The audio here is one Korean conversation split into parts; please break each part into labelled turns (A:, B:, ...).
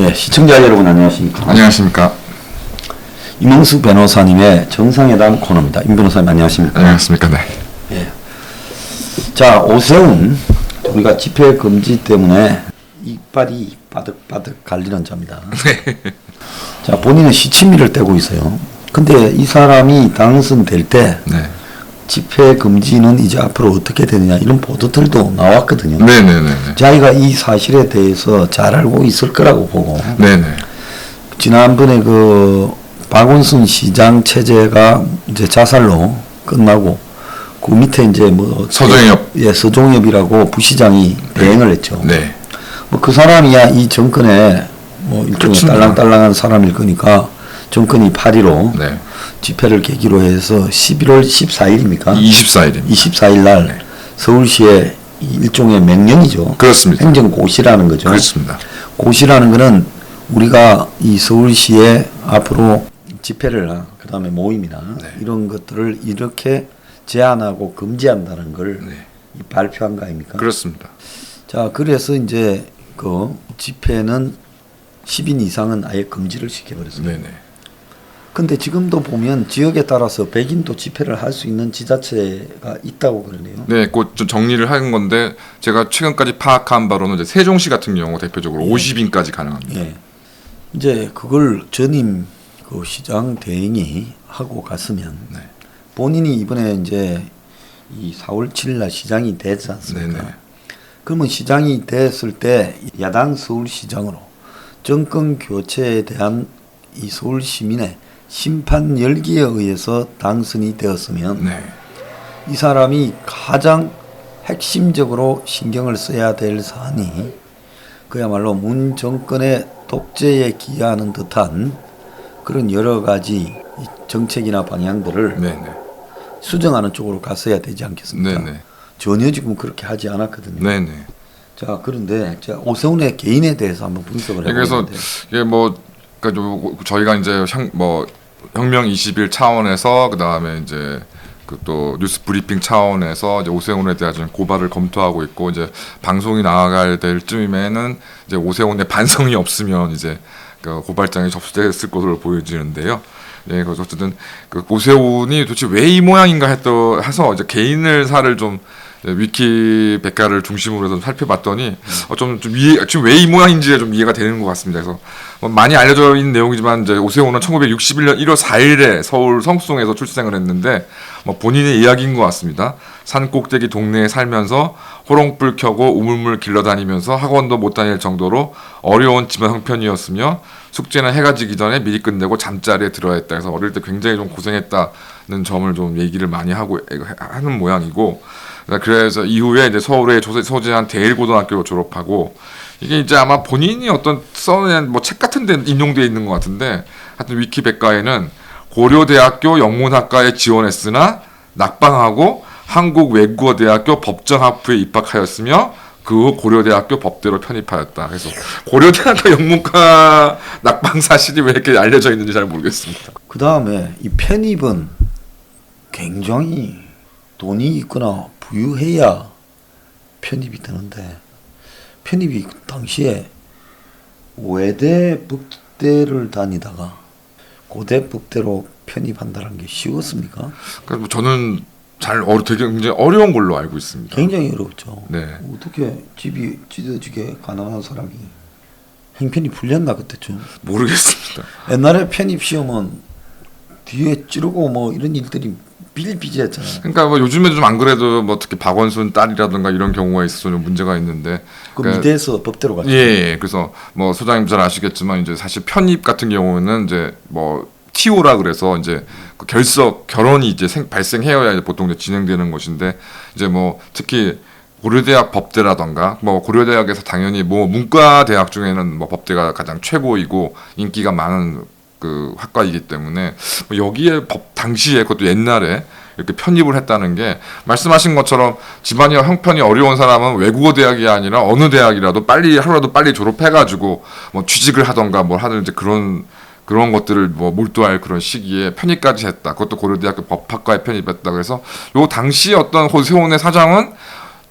A: 예, 시청자 여러분 안녕하십니까?
B: 안녕하십니까?
A: 이명수 변호사님의 정상회담 코너입니다. 임 변호사님 안녕하십니까?
B: 안녕하십니까? 네.
A: 예. 자, 오세훈 우리가 집회 금지 때문에 이빨이 바득바득 갈리는 자입니다. 자, 본인은 시치미를 떼고 있어요. 근데 이 사람이 당선될 때
B: 네.
A: 집회 금지는 이제 앞으로 어떻게 되느냐 이런 보도들도 나왔거든요.
B: 네네네.
A: 자기가 이 사실에 대해서 잘 알고 있을 거라고 보고
B: 네네.
A: 지난번에 그 박원순 시장 체제가 이제 자살로 끝나고 그 밑에 이제 뭐
B: 서종엽.
A: 예, 서종엽이라고 부시장이 대행을 했죠.
B: 네.
A: 뭐 그 사람이야 이 정권에 뭐 일종의
B: 그렇죠.
A: 딸랑딸랑한 사람일 거니까 정권이 8.15
B: 네.
A: 집회를 계기로 해서 11월 14일입니까?
B: 24일입니다.
A: 24일 날
B: 네.
A: 서울시의 일종의 명령이죠.
B: 그렇습니다.
A: 행정고시라는 거죠.
B: 그렇습니다.
A: 고시라는 거는 우리가 이 서울시에 앞으로 집회를 그다음에 모임이나
B: 네.
A: 이런 것들을 이렇게 제한하고 금지한다는 걸
B: 네.
A: 발표한 거 아닙니까?
B: 그렇습니다.
A: 자, 그래서 이제 그 집회는 10인 이상은 아예 금지를 시켜버렸습니다.
B: 네네.
A: 근데 지금도 보면 지역에 따라서 백인도 집회를 할 수 있는 지자체가 있다고 그러네요.
B: 네, 곧 좀 정리를 한 건데 제가 최근까지 파악한 바로는 이제 세종시 같은 경우 대표적으로 50인까지 가능합니다.
A: 예. 이제 그걸 전임 그 시장 대행이 하고 갔으면
B: 네.
A: 본인이 이번에 이제 이 4월 7일 날 시장이 되지 않습니까?
B: 네네.
A: 그러면 시장이 됐을 때 야당 서울시장으로 정권 교체에 대한 이 서울 시민의 심판 열기에 의해서 당선이 되었으면
B: 네.
A: 이 사람이 가장 핵심적으로 신경을 써야 될 사안이 그야말로 문 정권의 독재에 기여하는 듯한 그런 여러 가지 이 정책이나 방향들을
B: 네네.
A: 수정하는 쪽으로 갔어야 되지 않겠습니까?
B: 네네.
A: 전혀 지금 그렇게 하지 않았거든요.
B: 네네.
A: 자, 그런데 제가 오세훈의 개인에 대해서 한번 분석을
B: 그래서
A: 해보는데
B: 이게 뭐 그러니까 저희가 이제 혁명 20일 차원에서 그 다음에 이제 그 또 뉴스 브리핑 차원에서 이제 오세훈에 대한 고발을 검토하고 있고 이제 방송이 나가야 될 쯤이면은 이제 오세훈의 반성이 없으면 이제 그 고발장이 접수됐을 것으로 보여지는데요. 네, 그래서 어쨌든 그 오세훈이 도대체 왜 이 모양인가 해서 이제 개인을 사를 좀 위키 백과를 중심으로 해서 살펴봤더니 지금 왜 이 모양인지가 좀 이해가 되는 것 같습니다. 그래서 많이 알려져 있는 내용이지만 이제 오세훈은 1961년 1월 4일에 서울 성수동에서 출생을 했는데 본인의 이야기인 것 같습니다. 산 꼭대기 동네에 살면서 호롱불 켜고 우물물 길러다니면서 학원도 못 다닐 정도로 어려운 집안 형편이었으며 숙제는 해가 지기 전에 미리 끝내고 잠자리에 들어야 했다. 그래서 어릴 때 굉장히 좀 고생했다는 점을 좀 얘기를 많이 하는 모양이고 그래서 이후에 이제 서울에 소재한 대일고등학교를 졸업하고 이게 이제 아마 본인이 어떤 써낸 책 같은 데 인용되어 있는 것 같은데 하여튼 위키 백과에는 고려대학교 영문학과에 지원했으나 낙방하고 한국외국어대학교 법정학부에 입학하였으며 그 후 고려대학교 법대로 편입하였다. 그래서 고려대학교 영문과 낙방 사실이 왜 이렇게 알려져 있는지 잘 모르겠습니다.
A: 그 다음에 이 편입은 굉장히 돈이 있거나 부유해야 편입이 되는데 편입이 당시에 외대 북대를 다니다가 고대 북대로 편입한다는 게 쉬웠습니까?
B: 그러니까 저는 되게 굉장히 어려운 걸로 알고 있습니다.
A: 굉장히 어렵죠.
B: 네.
A: 어떻게 집이 찢어지게 가난한 사람이 행편이 풀렸나 그때쯤?
B: 모르겠습니다.
A: 옛날에 편입 시험은 뒤에 찌르고 뭐 이런 일들이 비일비재했잖아요.
B: 그러니까 요즘에도 좀 안 그래도 특히 박원순 딸이라든가 이런 경우가 있어서 좀 문제가 있는데
A: 그러니까 미대에서 법대로 갔죠.
B: 예. 그래서 소장님 잘 아시겠지만 이제 사실 편입 같은 경우는 이제 TO라 그래서 이제 그 결혼이 이제 발생해야 이제 보통 이제 진행되는 것인데 이제 특히 고려대학 법대라던가 고려대학에서 당연히 문과 대학 중에는 법대가 가장 최고이고 인기가 많은 그 학과이기 때문에 여기에 당시에 그것도 옛날에 이렇게 편입을 했다는 게 말씀하신 것처럼 집안이 형편이 어려운 사람은 외국어 대학이 아니라 어느 대학이라도 하루라도 빨리 졸업해가지고 취직을 하던가 뭘 하든 이제 그런 것들을 몰두할 그런 시기에 편입까지 했다. 그것도 고려대학교 법학과에 편입했다. 그래서 요 당시 어떤 오세훈의 사장은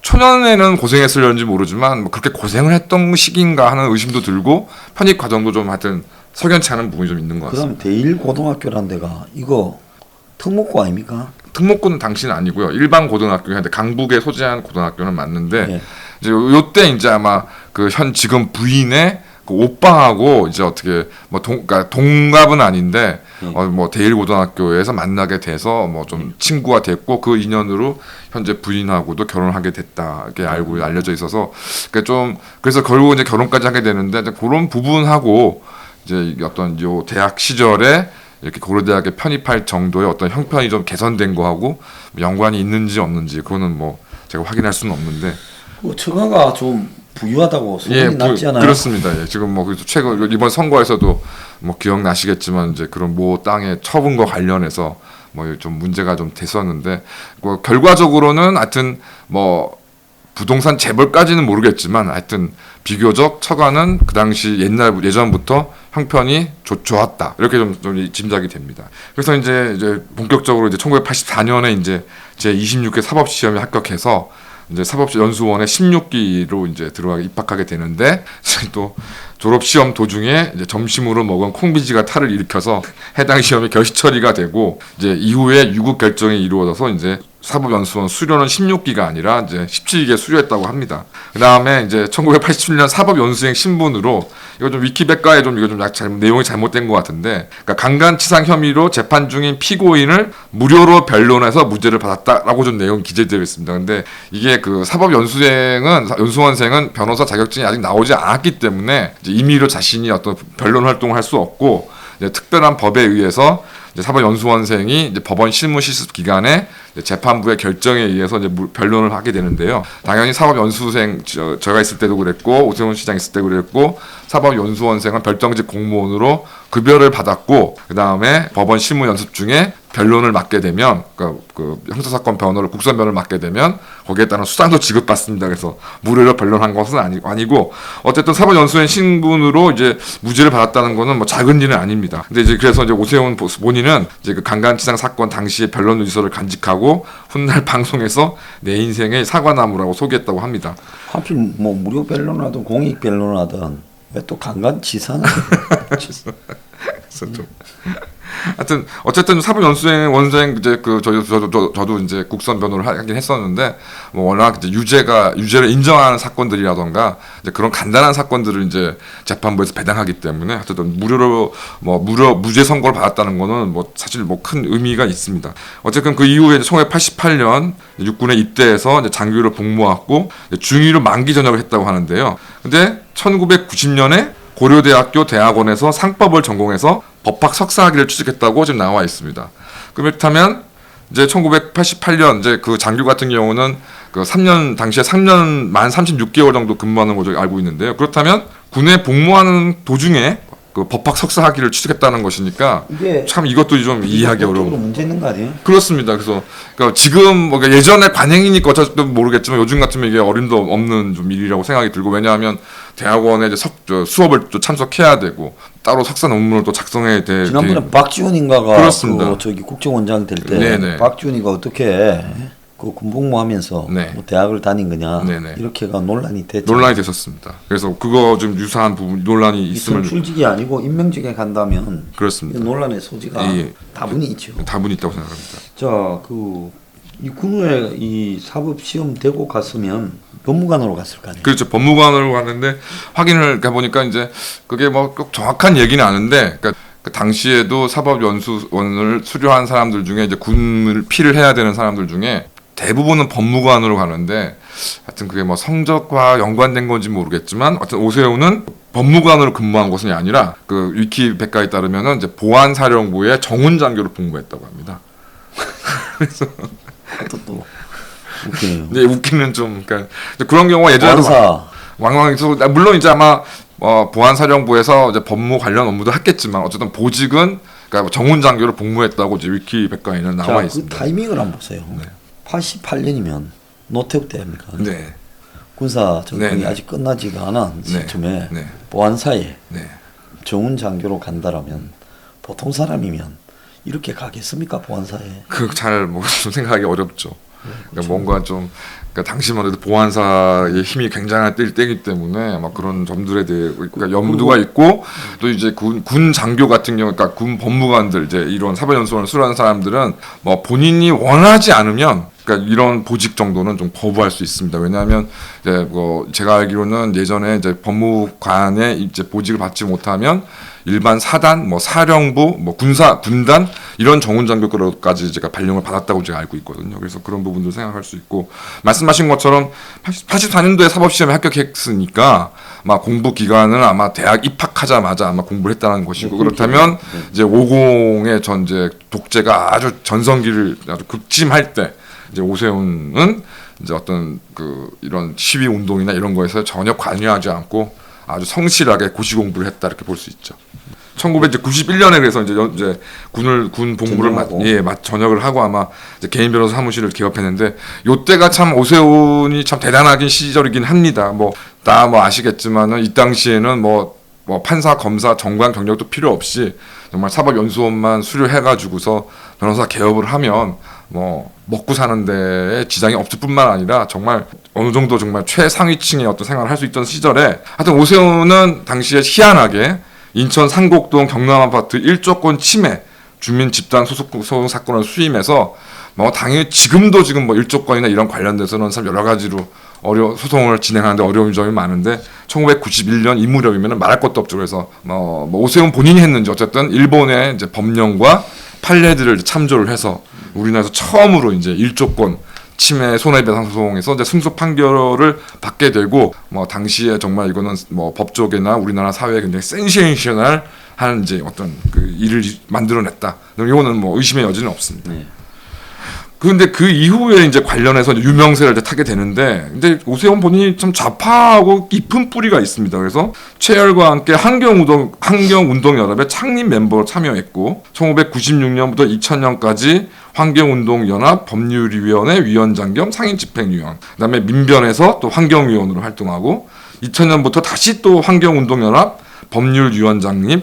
B: 초년에는 고생했을런지 모르지만 뭐 그렇게 고생을 했던 시기인가 하는 의심도 들고 편입 과정도 좀 하여튼 석연치 않은 부분이 좀 있는 것 같습니다.
A: 그럼 대일고등학교란 데가 이거 특목고 아닙니까?
B: 특목고는 당시는 아니고요. 일반 고등학교인데 강북에 소재한 고등학교는 맞는데
A: 예.
B: 이제 요때 이제 아마 그 현 지금 부인의 그 오빠하고 이제 어떻게 뭐 그러니까 동갑은 아닌데 뭐 대일고등학교에서 만나게 돼서 뭐 좀 친구가 됐고 그 인연으로 현재 부인하고도 결혼하게 됐다 이렇게 알려져 있어서 그러니까 좀 그래서 결국 이제 결혼까지 하게 되는데 이제 그런 부분하고 이제 어떤 요 대학 시절에 이렇게 고려대학에 편입할 정도의 어떤 형편이 좀 개선된 거하고 연관이 있는지 없는지 그거는 뭐 제가 확인할 수는 없는데
A: 그 처가가 좀 부유하다고 소문이 났지 않아요?
B: 그렇습니다. 예, 지금 뭐 최근 이번 선거에서도 뭐 기억나시겠지만 이제 그런 모 땅의 처분과 관련해서 뭐 좀 문제가 좀 됐었는데 뭐 결과적으로는 하여튼 뭐 부동산 재벌까지는 모르겠지만 하여튼 비교적 처가는 그 당시 예전부터 형편이 좋았다 이렇게 좀 짐작이 됩니다. 그래서 이제 본격적으로 이제 1984년에 이제 제 26회 사법 시험에 합격해서 이제 사법연수원에 16기로 이제 입학하게 되는데 또 졸업 시험 도중에 이제 점심으로 먹은 콩비지가 탈을 일으켜서 해당 시험이 결시 처리가 되고 이제 이후에 유급 결정이 이루어져서 이제 사법연수원 수료는 16기가 아니라 이제 17기에 수료했다고 합니다. 그 다음에 이제 1987년 사법연수생 신분으로 이거 좀 위키백과에 좀 이거 좀 내용이 잘못된 것 같은데, 그러니까 강간치상 혐의로 재판 중인 피고인을 무료로 변론해서 무죄를 받았다라고 좀 내용이 기재되어 있습니다. 근데 이게 그 연수원생은 변호사 자격증이 아직 나오지 않았기 때문에 이제 임의로 자신이 어떤 변론 활동을 할 수 없고 이제 특별한 법에 의해서 이제 사법연수원생이 이제 법원 실무 실습 기간에 재판부의 결정에 의해서 이제 변론을 하게 되는데요. 당연히 사법연수생 제가 있을 때도 그랬고 오세훈 시장 있을 때도 그랬고 사법연수원생은 별정직 공무원으로 급여를 받았고 그 다음에 법원 실무 연습 중에 변론을 맡게 되면 그 형사사건 변호를 국선 변호를 맡게 되면 거기에 따른 수당도 지급받습니다. 그래서 무료로 변론한 것은 아니고 어쨌든 사법연수원 신분으로 이제 무죄를 받았다는 거는 뭐 작은 일은 아닙니다. 근데 이제 그래서 이제 오세훈 본인은 이제 그 강간치상 사건 당시에 변론 의서를 간직하고 훗날 방송에서 내 인생의 사과나무라고 소개했다고 합니다.
A: 하필 뭐 무료 변론하든 공익 변론하든 왜 또 강간치상을
B: 그래서 좀 하여튼 어쨌든 사법연수원 이제 그 저도 이제 국선 변호를 하긴 했었는데 뭐 워낙 이제 유죄를 인정하는 사건들이라던가 이제 그런 간단한 사건들을 이제 재판부에서 배당하기 때문에 하여튼 무료로 무죄 선고를 받았다는 거는 뭐 사실 뭐 큰 의미가 있습니다. 어쨌든 그 이후에 1988년 육군에 입대해서 이제 장교로 복무하고 중위로 만기 전역을 했다고 하는데요. 근데 1990년에 고려대학교 대학원에서 상법을 전공해서 법학 석사학위를 취득했다고 지금 나와 있습니다. 그렇다면 이제 1988년 이제 그 장교 같은 경우는 그 3년 당시에 3년 만 36개월 정도 근무하는 걸로 알고 있는데요. 그렇다면 군에 복무하는 도중에 그 법학 석사학위를 취득했다는 것이니까 참 이것도 좀 이해하기 어려운
A: 문제 있는 거 아니에요?
B: 그렇습니다. 그러니까 지금 뭐 예전에 관행이니까 어쩔 모르겠지만 요즘 같으면 이게 어림도 없는 좀 일이라고 생각이 들고 왜냐하면 대학원에 이제 수업을 또 참석해야 되고 따로 석사 논문을 또 작성해야 돼.
A: 지난번에 박지훈인가가
B: 그렇습니다.
A: 그 저기 국정원장 될 때 박지훈이가 어떻게 그 군복무하면서
B: 네.
A: 뭐 대학을 다닌 거냐
B: 네네.
A: 이렇게가 논란이
B: 됐었습니다. 그래서 그거 좀 유사한 부분 논란이 있음을
A: 선출직이 아니고 임명직에 간다면
B: 그렇습니다.
A: 논란의 소지가 다분히 있죠.
B: 다분히 있다고 생각합니다.
A: 자, 이 군우에 이 사법 시험 되고 갔으면 법무관으로 갔을 거 아니에요.
B: 그렇죠. 법무관으로 갔는데 확인을 해보니까 이제 그게 뭐 꼭 정확한 얘기는 아는데, 그러니까 그 당시에도 사법연수원을 수료한 사람들 중에 이제 군을 피를 해야 되는 사람들 중에 대부분은 법무관으로 가는데, 하여튼 그게 뭐 성적과 연관된 건지 모르겠지만, 어쨌든 오세훈은 법무관으로 근무한 것이 아니라 그 위키백과에 따르면은 이제 보안사령부의 정훈장교로 복무했다고 합니다. 그래서
A: 또 웃기네요.
B: 네, 웃기는 좀 그러니까 그런 경우가 예전에도 왕왕 있어. 물론 이제 아마 보안사령부에서 이제 법무 관련 업무도 했겠지만 어쨌든 보직은 그러니까 정훈장교로 복무했다고 이제 위키백과에는 나와 있습니다.
A: 그 타이밍을 한번 보세요.
B: 네.
A: 88년이면 노태우 때입니까?
B: 네.
A: 군사 정권이 아직 끝나지가 않은 시점에 보안사에 정훈장교로 간다라면 보통 사람이면 이렇게 가겠습니까? 보안사에?
B: 잘 뭐 좀 생각하기 어렵죠. 그러니까 뭔가 좀 그러니까 당시만 해도 보안사의 힘이 굉장한 때이기 때문에 아마 그런 점들에 대해 그러니까 염두가 있고 또 이제 군 장교 같은 경우 그러니까 군 법무관들 이제 이런 사법연수원을 수료하는 사람들은 뭐 본인이 원하지 않으면 그러니까 이런 보직 정도는 좀 거부할 수 있습니다. 왜냐하면 이제 뭐 제가 알기로는 예전에 이제 법무관에 이제 보직을 받지 못하면 일반 사단, 뭐 사령부, 뭐 군단 이런 정훈 장교까지 제가 발령을 받았다고 제가 알고 있거든요. 그래서 그런 부분도 생각할 수 있고 말씀하신 것처럼 84년도에 사법시험에 합격했으니까 아마 공부 기간은 아마 대학 입학하자마자 아마 공부를 했다는 것이고 그렇다면 이제 50의 전제 독재가 아주 전성기를 아주 극심할 때 이제 오세훈은 이제 어떤 그 이런 시위 운동이나 이런 거에서 전혀 관여하지 않고 아주 성실하게 고시 공부를 했다 이렇게 볼 수 있죠. 1991년에 그래서 이제 군 복무를 전역을 하고 아마 이제 개인 변호사 사무실을 개업했는데 요때가 참 오세훈이 참 대단하긴 시절이긴 합니다. 다 아시겠지만은 이 당시에는 뭐 판사, 검사, 정관 경력도 필요 없이 정말 사법연수원만 수료해가지고서 변호사 개업을 하면 먹고 사는 데에 지장이 없을 뿐만 아니라 정말 어느 정도 정말 최상위층의 어떤 생활을 할 수 있던 시절에 하여튼 오세훈은 당시에 희한하게 인천 상곡동 경남 아파트 1조권 침해 주민 집단 소송 사건을 수임해서 당연히 지금도 지금 1조권이나 이런 관련돼서는 참 여러 가지로 소송을 진행하는데 어려운 점이 많은데 1991년 이 무렵이면 말할 것도 없죠. 그래서 오세훈 본인이 했는지 어쨌든 일본의 이제 법령과 판례들을 참조를 해서 우리나라에서 처음으로 이제 1조권 침해 손해배상 소송에서 이제 승소 판결을 받게 되고 당시에 정말 이거는 법조계나 우리나라 사회에 굉장히 센세이셔널한 이제 어떤 그 일을 만들어냈다. 이거는 의심의 여지는 없습니다. 네. 그런데 그 이후에 이제 관련해서 이제 유명세를 이제 타게 되는데, 근데 오세훈 본인이 참 좌파하고 깊은 뿌리가 있습니다. 그래서 최열과 함께 환경운동연합의 창립 멤버로 참여했고, 1996년부터 2000년까지 환경운동연합 법률위원회 위원장 겸 상임집행위원, 그다음에 민변에서 또 환경위원으로 활동하고, 2000년부터 다시 또 환경운동연합 법률위원장님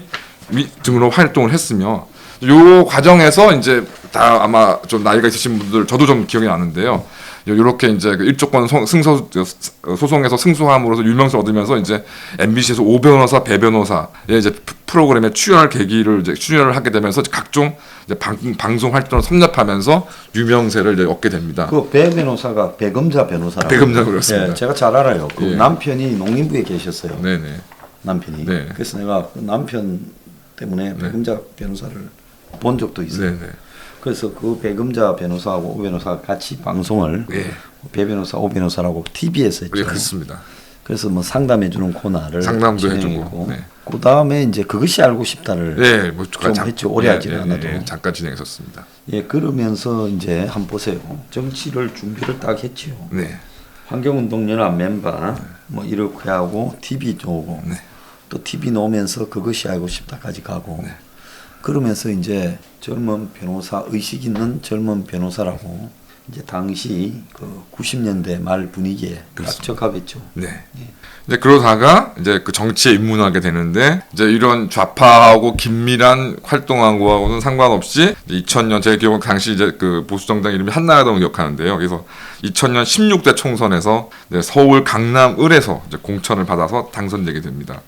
B: 등으로 활동을 했으며, 요 과정에서 이제 다 아마 좀 나이가 있으신 분들 저도 좀 기억이 나는데요. 이렇게 이제 그 일조권 소송에서 승소함으로써 유명세를 얻으면서 이제 MBC에서 오 변호사, 배 변호사의 이제 프로그램에 출연을 하게 되면서 각종 이제 방송 활동을 섭렵하면서 유명세를 이제 얻게 됩니다.
A: 그 배 변호사가 배금자 변호사라고.
B: 배금자 그렇습니다.
A: 예, 제가 잘 알아요. 그 남편이 농림부에 계셨어요.
B: 네네.
A: 남편이.
B: 네.
A: 그래서 내가 그 남편 때문에 배금자 변호사를 본 적도 있어요.
B: 네네.
A: 그래서 그 배금자 변호사하고 오 변호사가 같이 방송을 배 변호사, 오 변호사라고 TV에서 했죠.
B: 네, 그렇습니다.
A: 그래서 상담해주는 코너를
B: 상담도
A: 진행했고,
B: 해주고. 네.
A: 그 다음에 이제 그것이 알고 싶다를 좀 했죠. 오래 하지는 않아도.
B: 잠깐 진행했었습니다.
A: 예, 그러면서 이제 한번 보세요. 정치를 준비를 딱 했지요.
B: 네.
A: 환경운동연합 멤버 이렇게 하고 TV 오고 또 TV 놓으면서 그것이 알고 싶다까지 가고. 그러면서 이제 젊은 변호사, 의식 있는 젊은 변호사라고 이제 당시 그 90년대 말 분위기에 딱 적합했죠.
B: 네. 이제 그러다가 이제 그 정치에 입문하게 되는데 이제 이런 좌파하고 긴밀한 활동하고는 상관없이 2000년 제 기억 당시 이제 그 보수 정당 이름이 한나라당을 기억하는데요. 그래서 2000년 16대 총선에서 이제 서울 강남을에서 이제 공천을 받아서 당선되게 됩니다.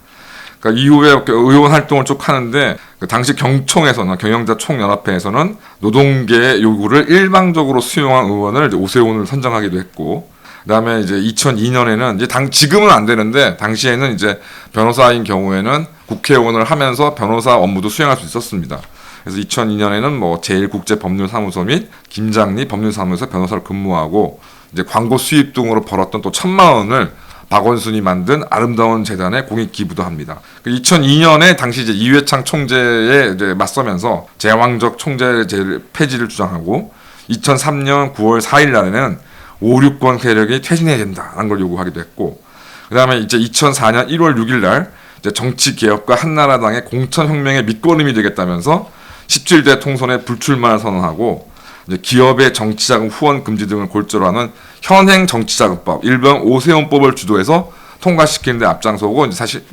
B: 그러니까 이후에 의원 활동을 쭉 하는데 그 당시 경총에서는 경영자 총연합회에서는 노동계의 요구를 일방적으로 수용한 의원을 이제 오세훈을 선정하기도 했고, 그다음에 이제 2002년에는 이제 지금은 안 되는데 당시에는 이제 변호사인 경우에는 국회의원을 하면서 변호사 업무도 수행할 수 있었습니다. 그래서 2002년에는 제1국제법률사무소 및 김장리 법률사무소에서 변호사를 근무하고 이제 광고 수입 등으로 벌었던 또 1,000만 원을 박원순이 만든 아름다운 재단에 공익 기부도 합니다. 2002년에 당시 이제 이회창 총재에 이제 맞서면서 제왕적 총재 폐지를 주장하고 2003년 9월 4일 날에는 5.6권 세력이 퇴진해야 된다라는 걸 요구하기도 했고, 그다음에 이제 2004년 1월 6일 날 이제 정치 개혁과 한나라당의 공천 혁명의 밑거름이 되겠다면서 17대 통선에 불출마를 선언하고 이제 기업의 정치자금 후원 금지 등을 골자로 하는 현행 정치자금법 일명 오세훈법을 주도해서 통과시키는 데 앞장서고 이제 사실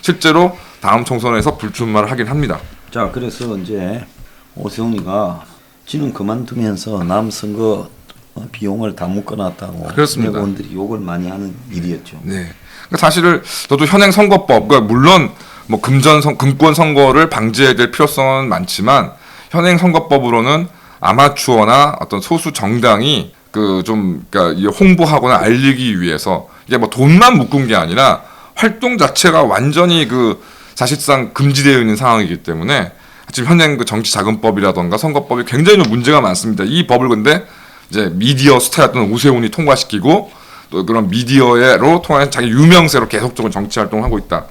B: 실제로 다음 총선에서 불출마를 하긴 합니다.
A: 자, 그래서 이제 오세훈이가 지는 그만두면서 남 선거 비용을 다 묶어놨다고
B: 그렇습니다.
A: 의원들이 욕을 많이 하는 일이었죠.
B: 네. 그러니까 사실은 저도 현행 선거법, 그러니까 물론 뭐 금권 선거를 방지해야 될 필요성은 많지만 현행 선거법으로는 아마추어나 어떤 소수 정당이 그러니까 이 홍보하거나 알리기 위해서 이게 뭐 돈만 묶은 게 아니라 활동 자체가 완전히 사실상 금지되어 있는 상황이기 때문에 지금 현행 정치자금법이라던가 선거법이 굉장히 좀 문제가 많습니다. 이 법을 근데 이제 미디어 스타였던 오세훈이 통과시키고 또 그런 미디어로 통한 자기 유명세로 계속적으로 정치 활동을 하고 있다.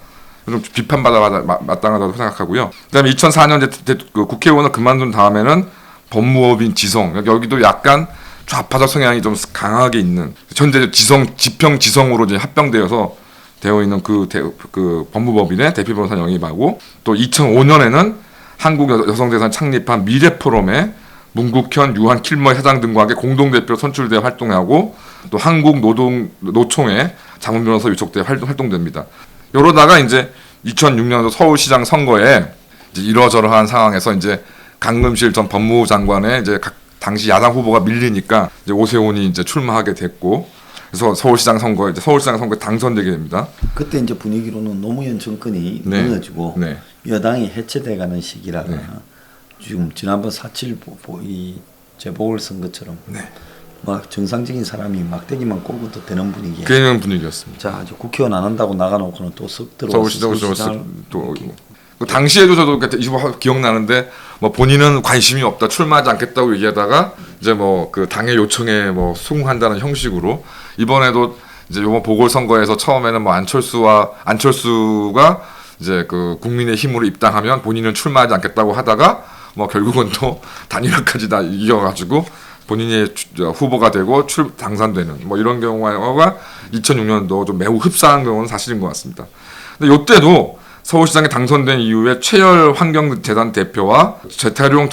B: 좀 비판받아 마땅하다고 생각하고요. 그다음에 2004년 국회의원을 그만둔 다음에는 법무법인 지성, 여기도 약간 좌파적 성향이 좀 강하게 있는 현재 지평 지성으로 이제 합병되어서 되어 있는 그 법무법인의 대표 변호사 영입하고 또 2005년에는 한국 여성재산 창립한 미래포럼의 문국현, 유한 킬머 회장 등과 함께 공동대표로 선출되어 활동하고 또 한국노총의 자문변호사 위촉되어 활동됩니다. 이러다가 이제 2006년도 서울시장 선거에 이제 이러저러한 상황에서 이제 강금실 전 법무부 장관의 이제 당시 야당 후보가 밀리니까 이제 오세훈이 이제 출마하게 됐고 그래서 서울시장 선거에 당선되게 됩니다.
A: 그때 이제 분위기로는 노무현 정권이 무너지고
B: 네.
A: 여당이 해체돼가는 시기라가 지금 지난번 4.7 이 재보궐선거처럼 막 정상적인 사람이 막대기만 꼽아도 되는 분위기에
B: 그런 분위기였습니다.
A: 자, 이제 국회의원 안 한다고 나가놓고는 또 썩 들어와서
B: 서울시장 또 당시에도 저도 기억나는데 뭐 본인은 관심이 없다 출마하지 않겠다고 얘기하다가 이제 뭐 그 당의 요청에 뭐 수긍한다는 형식으로 이번에도 이제 이번 보궐선거에서 처음에는 뭐 안철수가 이제 그 국민의힘으로 입당하면 본인은 출마하지 않겠다고 하다가 뭐 결국은 또 단일화까지 다 이겨가지고 본인이 후보가 되고 당선되는 뭐 이런 경우가 2006년도 좀 매우 흡사한 경우는 사실인 것 같습니다. 근데 이때도 서울시장에 당선된 이후에 최열 환경재단 대표와 재태룡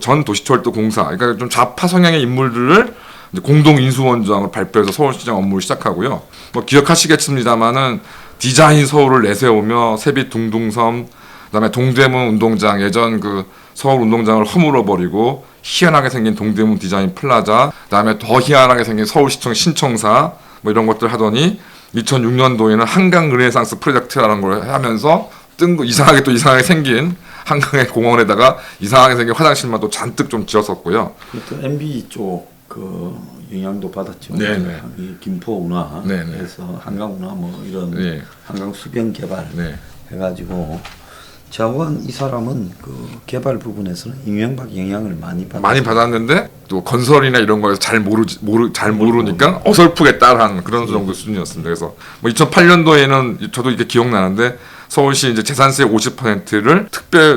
B: 전 도시철도공사, 그러니까 좀 좌파 성향의 인물들을 공동 인수원장을 발표해서 서울시장 업무를 시작하고요. 뭐 기억하시겠습니다만은 디자인 서울을 내세우며 세빛 둥둥섬, 그다음에 동대문 운동장 예전 서울 운동장을 허물어 버리고 희한하게 생긴 동대문 디자인 플라자, 그다음에 더 희한하게 생긴 서울시청 신청사 뭐 이런 것들 하더니 2006년도에는 한강 르네상스 프로젝트라는 걸 하면서 이상하게 생긴 한강의 공원에다가 이상하게 생긴 화장실만 또 잔뜩 좀 지었었고요.
A: 또 MB 쪽 영향도 받았죠.
B: 네네.
A: 이 김포 운하, 그래서 한강 운하 뭐 이런 한강 수변 개발 해가지고 자원 이 사람은 개발 부분에서는 이명박 영향을 많이
B: 받았는데 또 건설이나 이런 거에서 잘 모르니까 어설프게 따라하는 그런 정도 수준이었습니다. 그래서 뭐 2008년도에는 저도 이게 기억나는데 서울시 이제 재산세 50%를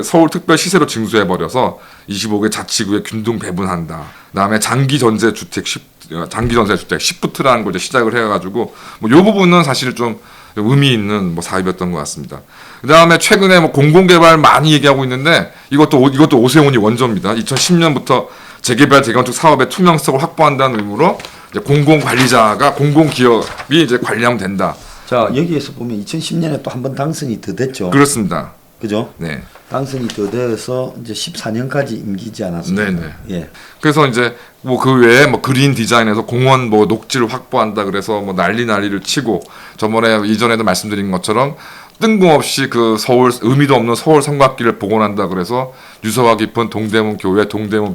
B: 서울 특별 시세로 징수해 버려서 25개 자치구에 균등 배분한다. 그다음에 장기 전세 주택 10부트라는 걸 이제 시작을 해가지고 뭐 요 부분은 사실 좀 의미 있는 뭐 사업이었던 것 같습니다. 그다음에 최근에 뭐 공공개발 많이 얘기하고 있는데 이것도 오세훈이 원조입니다. 2010년부터 재개발 재건축 사업의 투명성을 확보한다는 의무로 이제 공공관리자가 공공기업이 이제 관리하면 된다.
A: 자, 여기에서 보면 2010년에 또 한 번 당선이 더 됐죠.
B: 그렇습니다.
A: 그죠?
B: 네.
A: 당선이 더 돼서 이제 14년까지 임기지 않았습니까?
B: 네네.
A: 예.
B: 그래서 이제 뭐 그 외에 뭐 그린 디자인에서 공원 뭐 녹지를 확보한다 그래서 뭐 난리를 치고 저번에 이전에도 말씀드린 것처럼 뜬금없이 서울 의미도 없는 서울 삼각길을 복원한다 그래서 유서와 깊은 동대문 교회, 동대문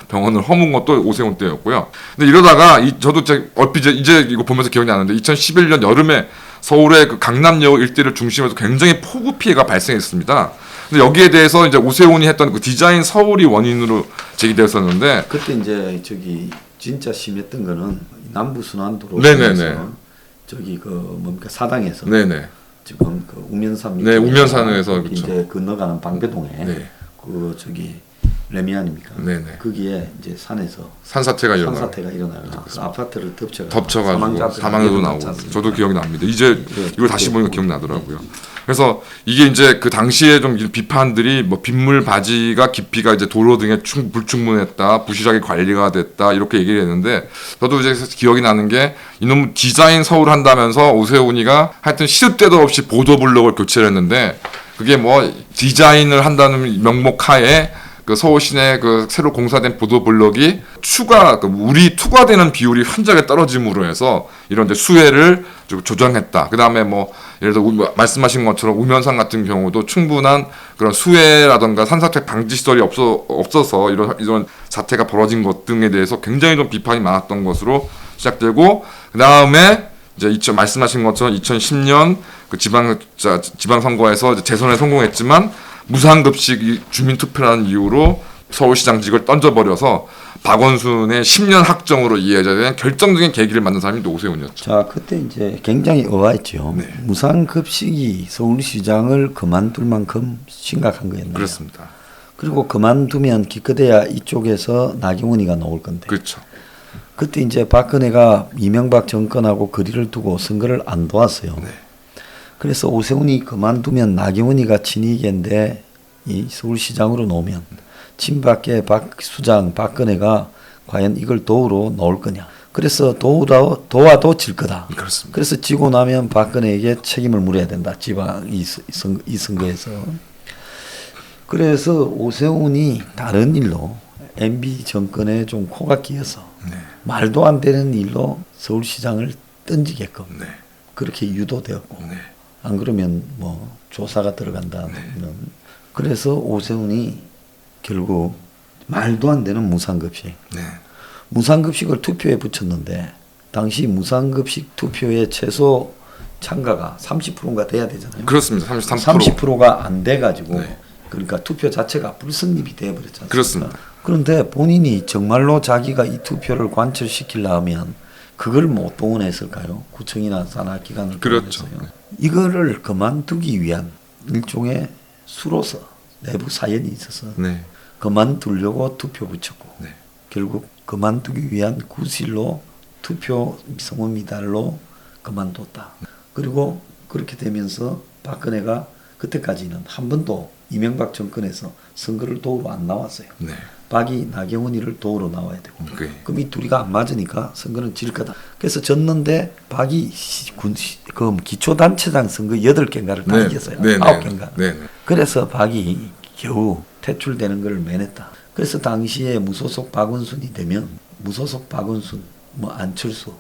B: 병원을 허문 것도 오세훈 때였고요. 근데 이러다가 저도 얼핏 이제 이거 보면서 기억이 나는데 2011년 여름에 서울의 강남역 일대를 중심으로 굉장히 폭우 피해가 발생했습니다. 근데 여기에 대해서 이제 오세훈이 했던 디자인 서울이 원인으로 제기되었었는데
A: 그때 이제 진짜 심했던 거는 남부 순환도로
B: 네네네.
A: 뭡니까 사당에서
B: 네네.
A: 지금 우면산
B: 네, 우면산에서 그렇죠.
A: 이제 건너가는 방배동에 레미안입니까?
B: 네네.
A: 거기에 이제 산에서
B: 산사태가
A: 일어나서 아파트를
B: 덮쳐가지고 사망자도 나오고 저도 기억이 납니다. 이제 이걸 다시 보니까 기억나더라고요. 그래서 이게 이제 그 당시에 좀 비판들이 뭐 빗물 바지가 깊이가 이제 도로 등에 불충분했다, 부실하게 관리가 됐다 이렇게 얘기를 했는데 저도 이제 기억이 나는 게 이놈 디자인 서울 한다면서 오세훈이가 하여튼 시도 때도 없이 보도블록을 교체를 했는데 그게 뭐 디자인을 한다는 명목 하에 그 서울 시내 그 새로 공사된 보도블록이 물이 투과되는 비율이 현저하게 떨어짐으로 해서 이런 이제 수해를 좀 조정했다. 그 다음에 뭐 예를 들어 말씀하신 것처럼 우면산 같은 경우도 충분한 그런 수해라던가 산사태 방지 시설이 없어서 이런 사태가 벌어진 것 등에 대해서 굉장히 좀 비판이 많았던 것으로 시작되고, 그 다음에 이제 말씀하신 것처럼 2010년 그 지방선거에서 재선에 성공했지만 무상급식 주민투표라는 이유로 서울시장직을 던져버려서 박원순의 10년 학정으로 이어져야 결정적인 계기를 만든 사람이 오세훈이었죠.
A: 자, 그때 이제 굉장히 의아했죠.
B: 네.
A: 무상급식이 서울시장을 그만둘 만큼 심각한 거였네요.
B: 그렇습니다.
A: 그리고 그만두면 기껏해야 이쪽에서 나경원이가 나올 건데.
B: 그렇죠.
A: 그때 이제 박근혜가 이명박 정권하고 거리를 두고 선거를 안 도왔어요.
B: 네.
A: 그래서 오세훈이 그만두면 나경원이가 친이계인데 이 서울시장으로 놓으면 친박계 박수장 박근혜가 과연 이걸 도우러 나올 거냐. 그래서 도와도 질 거다.
B: 그렇습니다.
A: 그래서 지고 나면 박근혜에게 책임을 물어야 된다. 지방 이 선거에서. 그래서 오세훈이 다른 일로 MB 정권에 좀 코가 끼어서
B: 네.
A: 말도 안 되는 일로 서울시장을 던지게끔
B: 네.
A: 그렇게 유도되었고
B: 네.
A: 안 그러면 뭐 조사가 들어간다는. 그래서 오세훈이 결국 말도 안 되는 무상급식.
B: 네.
A: 무상급식을 투표에 붙였는데 당시 무상급식 투표의 최소 참가가 30%가 돼야 되잖아요.
B: 그렇습니다. 33%.
A: 30%가 안 돼가지고
B: 네.
A: 그러니까 투표 자체가 불성립이 돼버렸잖아요.
B: 그렇습니다.
A: 그런데 본인이 정말로 자기가 이 투표를 관철시키려면 그걸 못 동원했을까요? 구청이나 산하기관을
B: 그렇죠.
A: 동원해서요. 이거를 그만두기 위한 일종의 수로서 내부 사연이 있어서
B: 네.
A: 그만두려고 투표 붙였고
B: 네.
A: 결국 그만두기 위한 구실로 투표 성원 미달로 그만뒀다. 그리고 그렇게 되면서 박근혜가 그때까지는 한 번도 이명박 정권에서 선거를 도우러 안 나왔어요.
B: 네.
A: 박이 나경원이를 도우러 나와야 되고
B: 네.
A: 그럼 이 둘이가 안 맞으니까 선거는 질 거다. 그래서 졌는데 박이 그 기초단체장 선거 8개인가를 다
B: 네.
A: 이겼어요.
B: 네.
A: 9개인가.
B: 네.
A: 그래서 박이 겨우 퇴출되는 걸 면했다. 그래서 당시에 무소속 박원순이 되면 무소속 박원순, 뭐 안철수,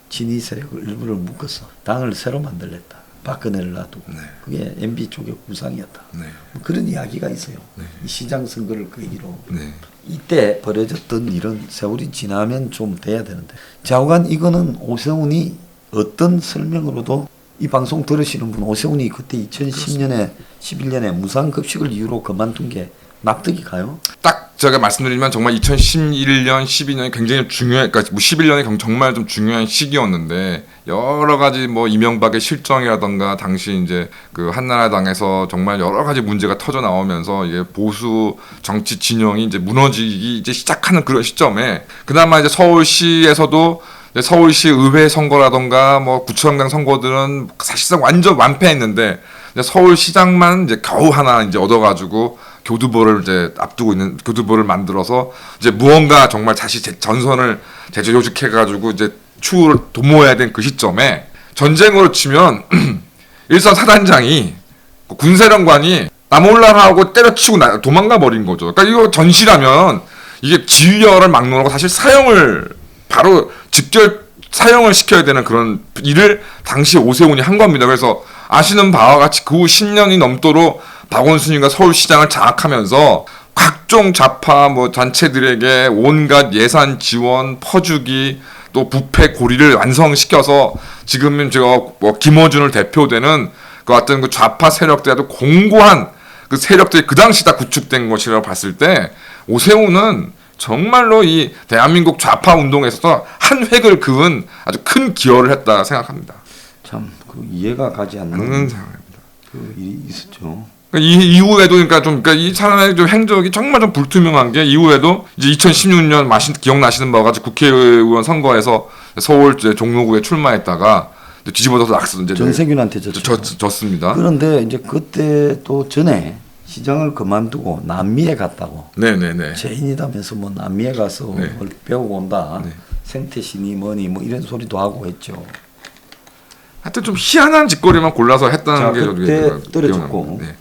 A: 친이 세력을 일부를 묶어서 당을 새로 만들랬다. 박근혜를 놔두고.
B: 네.
A: 그게 MB 쪽의 구상이었다.
B: 네.
A: 뭐 그런 이야기가 있어요.
B: 네.
A: 이 시장 선거를 계기로.
B: 네.
A: 이때 벌어졌던 일은 세월이 지나면 좀 돼야 되는데 좌우간 이거는 오세훈이 어떤 설명으로도 이 방송 들으시는 분 오세훈이 그때 2010년에 11년에 무상급식을 이유로 그만둔 게 납득이 가요?
B: 딱 제가 말씀드리면 정말 2011년, 12년이 굉장히 그러니까 11년이 정말 좀 중요한 시기였는데 여러 가지 뭐 이명박의 실정이라던가 당시 이제 그 한나라당에서 정말 여러 가지 문제가 터져 나오면서 이게 보수 정치 진영이 이제 무너지기 이제 시작하는 그런 시점에 그나마 이제 서울시에서도 서울시 의회 선거라던가 뭐 구청장 선거들은 사실상 완전 완패했는데 서울시장만 이제 겨우 하나 이제 얻어가지고 교두보를 이제 앞두고 있는 교두보를 만들어서 이제 무언가 정말 다시 전선을 재조직해가지고 이제 추후를 도모해야 된 그 시점에 전쟁으로 치면 일선 사단장이 군사령관이 나몰라라고 때려치고 도망가 버린 거죠. 그러니까 이거 전시라면 이게 지휘열을 막론하고 사실 사형을 바로 직결 사형을 시켜야 되는 그런 일을 당시 오세훈이 한 겁니다. 그래서 아시는 바와 같이 그 후 10년이 넘도록 박원순이가 서울시장을 장악하면서 각종 좌파 뭐 단체들에게 온갖 예산 지원, 퍼주기, 또 부패 고리를 완성시켜서 지금 제가 뭐 김어준을 대표되는 그 어떤 그 좌파 세력들에도 공고한 그 세력들이 그 당시 다 구축된 것이라고 봤을 때 오세훈은 정말로 이 대한민국 좌파 운동에서 한 획을 그은 아주 큰 기여를 했다 생각합니다.
A: 참 그 이해가 가지 않는
B: 상황입니다.
A: 그 일이 있었죠.
B: 이 이후에도 그러니까 이 사람의 좀 행적이 정말 좀 불투명한 게 이후에도 이제 2016년 기억나시는 바와 같이 국회의원 선거에서 서울 종로구에 출마했다가 뒤집어져서 이제
A: 정세균한테
B: 졌습니다.
A: 그런데 이제 그때 또 전에 시장을 그만두고 남미에 갔다고.
B: 네네네.
A: 죄인이다면서 뭐 남미에 가서
B: 네.
A: 뭘 배우고 온다.
B: 네.
A: 생태신이 뭐니 뭐 이런 소리도 하고 했죠.
B: 하여튼 좀 희한한 짓거리만 골라서 했다는
A: 자,
B: 게
A: 그때
B: 기억납니다.
A: 떨어졌고.
B: 네.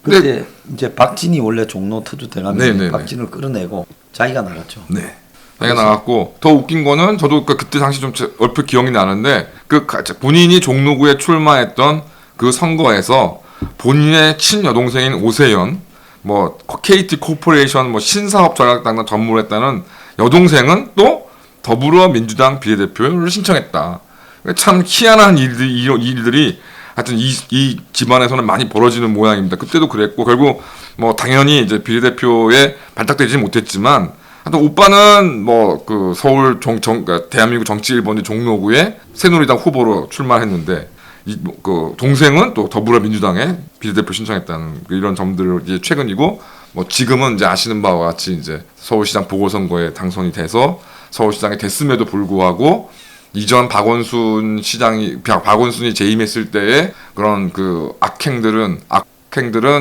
A: 그때 이제 박진이 원래 종로 터줏대감인데
B: 네네네.
A: 박진을 끌어내고 자기가 나갔죠.
B: 네. 자기가 나갔고 더 웃긴 거는 저도 그때 당시 좀 얼핏 기억이 나는데 본인이 종로구에 출마했던 그 선거에서 본인의 친여동생인 오세연 뭐 KT 코퍼레이션 뭐 신사업 전략당당 전무를 했다는 여동생은 또 더불어민주당 비례대표를 신청했다. 참 희한한 일들이 하여튼 이 집안에서는 많이 벌어지는 모양입니다. 그때도 그랬고 결국 뭐 당연히 이제 비례대표에 발탁되지 못했지만 하여튼 오빠는 뭐 그 서울 그러니까 대한민국 정치 1번지 종로구에 새누리당 후보로 출마했는데 그 동생은 또 더불어민주당에 비례대표 신청했다는 이런 점들을 이제 최근이고 뭐 지금은 이제 아시는 바와 같이 이제 서울시장 보궐선거에 당선이 돼서 서울시장이 됐음에도 불구하고 이전 박원순이 재임했을 때의 그런 그 악행들은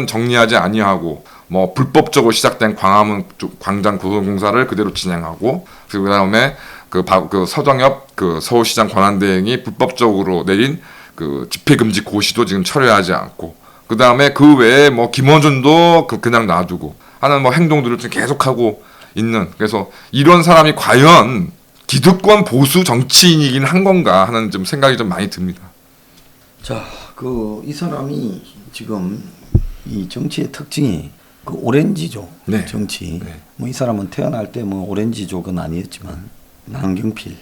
B: 정리하지 아니하고 뭐 불법적으로 시작된 광화문 광장 고성공사를 그대로 진행하고 그다음에 그 서정엽 그 서울시장 권한대행이 불법적으로 내린 그 집회금지 고시도 지금 철회하지 않고 그다음에 그 외에 뭐 김어준도 그냥 놔두고 하는 뭐 행동들을 지금 계속하고 있는 그래서 이런 사람이 과연 기득권 보수 정치인이긴 한 건가 하는 좀 생각이 좀 많이 듭니다.
A: 자, 이 사람이 지금 이 정치의 특징이 그 오렌지족
B: 네.
A: 정치.
B: 네.
A: 뭐 이 사람은 태어날 때 뭐 오렌지족은 아니었지만 남경필,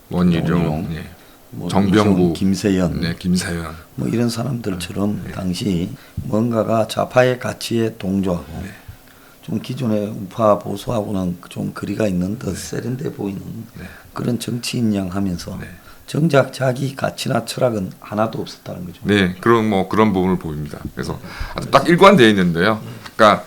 B: 원희룡,
A: 예. 뭐
B: 정병구,
A: 김세연,
B: 네, 김세연,
A: 뭐 이런 사람들처럼 당시 뭔가가 좌파의 가치에 동조하고 좀 기존의 우파 보수하고는 좀 거리가 있는 더 세련돼 보이는 그런 정치인 양 하면서 정작 자기 가치나 철학은 하나도 없었다는 거죠.
B: 네, 그런 부분을 보입니다. 그래서 딱 일관되어 있는데요. 그러니까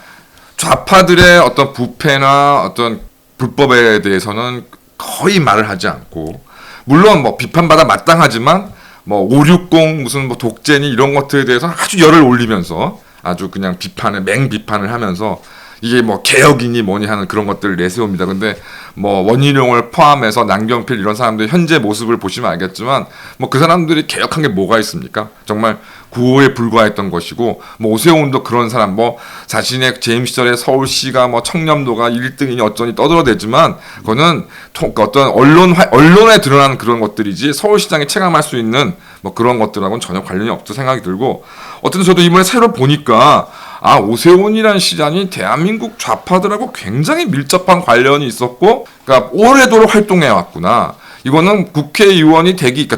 B: 좌파들의 어떤 부패나 어떤 불법에 대해서는 거의 말을 하지 않고 물론 뭐 비판받아 마땅하지만 뭐 560 무슨 뭐 독재니 이런 것들에 대해서 아주 열을 올리면서 아주 그냥 맹비판을 하면서 이게 뭐 개혁이니 뭐니 하는 그런 것들을 내세웁니다. 근데 뭐 원희룡을 포함해서 남경필 이런 사람들 현재 모습을 보시면 알겠지만 뭐 그 사람들이 개혁한 게 뭐가 있습니까? 정말 구호에 불과했던 것이고 뭐 오세훈도 그런 사람 뭐 자신의 재임 시절에 서울시가 뭐 청렴도가 1등이니 어쩌니 떠들어대지만 그거는 어떤 언론에 드러나는 그런 것들이지 서울시장이 체감할 수 있는 뭐 그런 것들하고는 전혀 관련이 없다 생각이 들고 어쨌든 저도 이번에 새로 보니까 오세훈이라는 시장이 대한민국 좌파들하고 굉장히 밀접한 관련이 있었고, 그러니까 오래도록 활동해 왔구나. 이거는 국회의원이 그러니까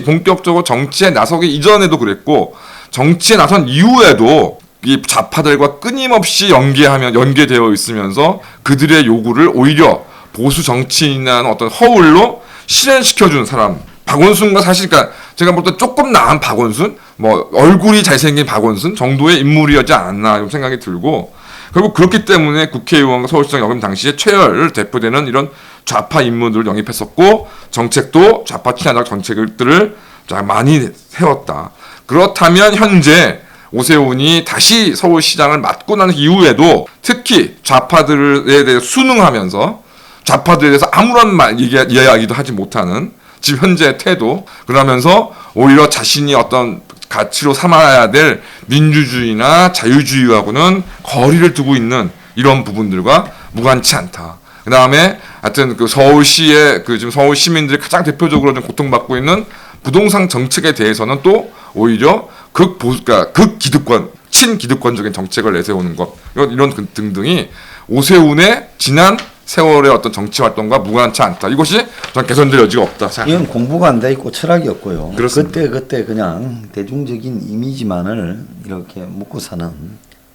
B: 본격적으로 정치에 나서기 이전에도 그랬고, 정치에 나선 이후에도 이 좌파들과 끊임없이 연계되어 있으면서 그들의 요구를 오히려 보수 정치인이라는 어떤 허울로 실현시켜준 사람. 박원순과 사실 그러니까 제가 볼 때 조금 나은 박원순, 뭐 얼굴이 잘생긴 박원순 정도의 인물이었지 않았나 이런 생각이 들고 결국 그렇기 때문에 국회의원과 서울시장 역임 당시에 최열 대표되는 이런 좌파 인물들을 영입했었고 정책도 좌파 친화적 정책들을 많이 세웠다. 그렇다면 현재 오세훈이 다시 서울시장을 맡고 난 이후에도 특히 좌파들에 대해 순응하면서 좌파들에 대해서 아무런 이야기도 하지 못하는 지금 현재 태도 그러면서 오히려 자신이 어떤 가치로 삼아야 될 민주주의나 자유주의하고는 거리를 두고 있는 이런 부분들과 무관치 않다. 그 다음에 하여튼 그 서울시의 지금 서울 시민들이 가장 대표적으로 좀 고통받고 있는 부동산 정책에 대해서는 또 오히려 극기득권, 친기득권적인 정책을 내세우는 것 이런 등등이 오세훈의 지난 세월의 어떤 정치 활동과 무관치 않다. 이것이 전 개선될 여지가 없다 생각합니다.
A: 이건 공부가 안 돼 있고 철학이 없고요.
B: 그렇습니다.
A: 그때 그냥 대중적인 이미지만을 이렇게 먹고 사는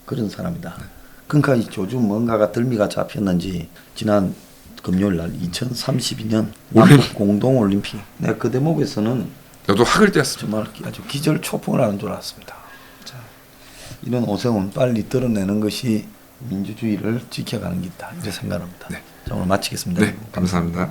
A: 그런 사람이다. 그러니까 요즘 뭔가가 들미가 잡혔는지 지난 금요일 날 2032년 공동올림픽 내가 그 대목에서는
B: 저도 학을 떼었습니다.
A: 정말 아주 기절초풍을 하는 줄 알았습니다. 자, 이런 오세훈 빨리 드러내는 것이 민주주의를 지켜가는 길이다. 이렇게 생각합니다. 자, 오늘 마치겠습니다.
B: 네, 감사합니다.